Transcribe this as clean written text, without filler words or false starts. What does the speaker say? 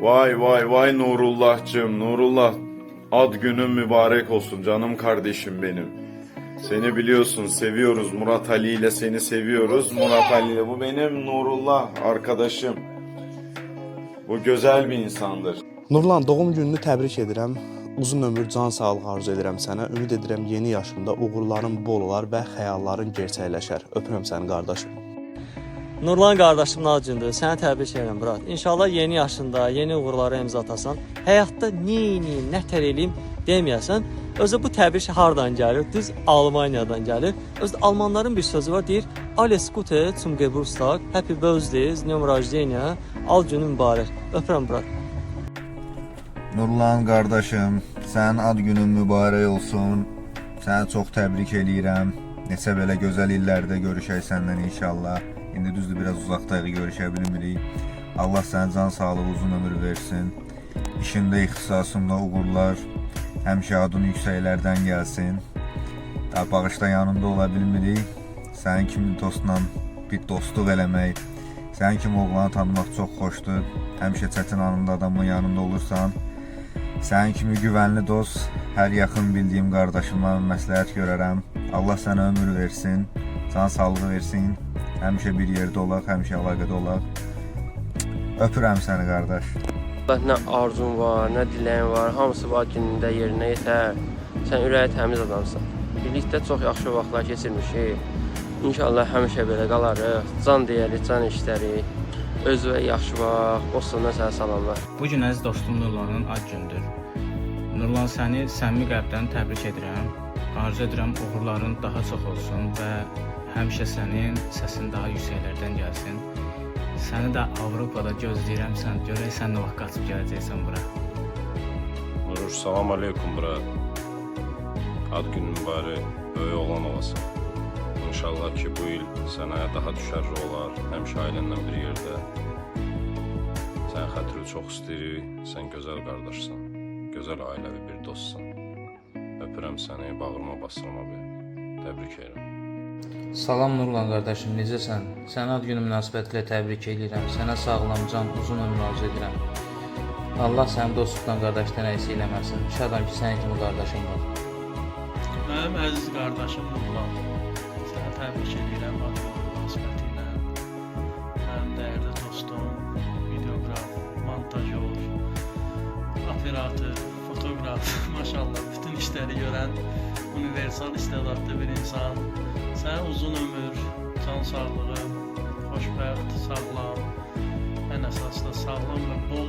Vay vay vay Nurullah'cığım, Nurullah. Ad günün mübarek olsun canım kardeşim benim. Seni biliyorsun, seviyoruz. Murat Ali ile seni seviyoruz. Murat Ali ile bu benim Nurullah arkadaşım. Bu güzel bir insandır. Nurlan, doğum gününü təbrik edirəm. Uzun ömür, can sağlığı arzu edirəm sənə. Ümid edirəm yeni yaşında uğurların bol olar və xəyalların gerçəkləşər. Öpürəm səni qardaşım. Nurlan qardaşımın ad gündür. Səni təbrik edirəm, Murat. İnşallah yeni yaşında, yeni uğurlara imza atasan. Həyatda nətər eləyim deməyəsən. Özü bu təbrik hardan gəlir? Düz Almaniyadan gəlir. Özü Almanların bir sözü var, deyir: Alles Gute zum Geburtstag, Happy Birthday, z dnем rождения, al günün mübarək. Öpürəm, Murat. Nurlan qardaşım, sənin ad günün mübarək olsun. Səni çox təbrik eləyirəm. Neçə belə gözəl illərdə görüşək səndən inşallah. İndi düzdür, biraz uzaqdayıq, görüşə bilmirik. Allah sənə can sağlığı, uzun ömür versin. İşində, ixtisasında uğurlar, həmişə adın yüksəklərdən gəlsin. Bağışda yanında ola bilmirik. Sənin kimi dostla bir dostluq eləmək, sənin kimi oğlanı tanımaq çox xoşdur. Həmişə çətin anında adamın yanında olursan. Sənin kimi güvənli dost, hər yaxın bildiyim qardaşıma məsləhət görərəm. Allah sənə ömür versin, can sağlığı versin. Həmişə bir yerdə olaq, həmişə əlaqədə olaq. Öpürəm səni qardaş. Nə arzun var, nə diləyin var, hamısı var günündə yerinə yetər. Sən ürəyi təmiz adamsan. Birlikdə çox yaxşı vaxtlar keçirmişik. İnşallah həmişə belə qalarıq. Can deyərik, can işlərik. Özünə yaxşı vaxt, dostuna sənə salamlar. Bu gün əziz dostum Nurlanın ad gündür. Nurlan, səni səmimi qəlbdən təbrik edirəm. Arzu edirəm uğurların daha çox olsun və həmişə sənin səsin daha yüksəklərdən gəlsin. Səni də Avropada gözləyirəm, sən görək sən nə vaxt qaçıb gələcəksən bura. Nur, salam aleykum bura. Ad günün mübarək, böyük oğlan olasan. İnşallah ki bu il sənə daha düşərli olar, həmişə ailənlə bir yerdə. Sən xətri çox istəyirik, sən gözəl qardaşsan, gözəl ailəvi bir dostsan. Öpürəm səni, bağırma basırma bir. Təbrik edirəm. Salam Nurlan qardaşım, necəsən? Səni ad günü münasibətilə təbrik edirəm. Sənə sağlam, can, uzun ömür arzu edirəm. Allah sənin dostluqdan, qardaşdan əksik eləməsin. Şadam ki, sənin kimi qardaşım var. Mənim əziz qardaşım Nurlan, səni təbrik edirəm ad günü münasibətilə. Mənim dəyərli dostum, videoqraf, montajyor, operator, fotoqraf, maşallah, bütün işləri görən universal istedadlı bir insan. Sənə uzun ömür, can sağlığı, xoşbəxt, sağlam, ən əsasda sağlam və bol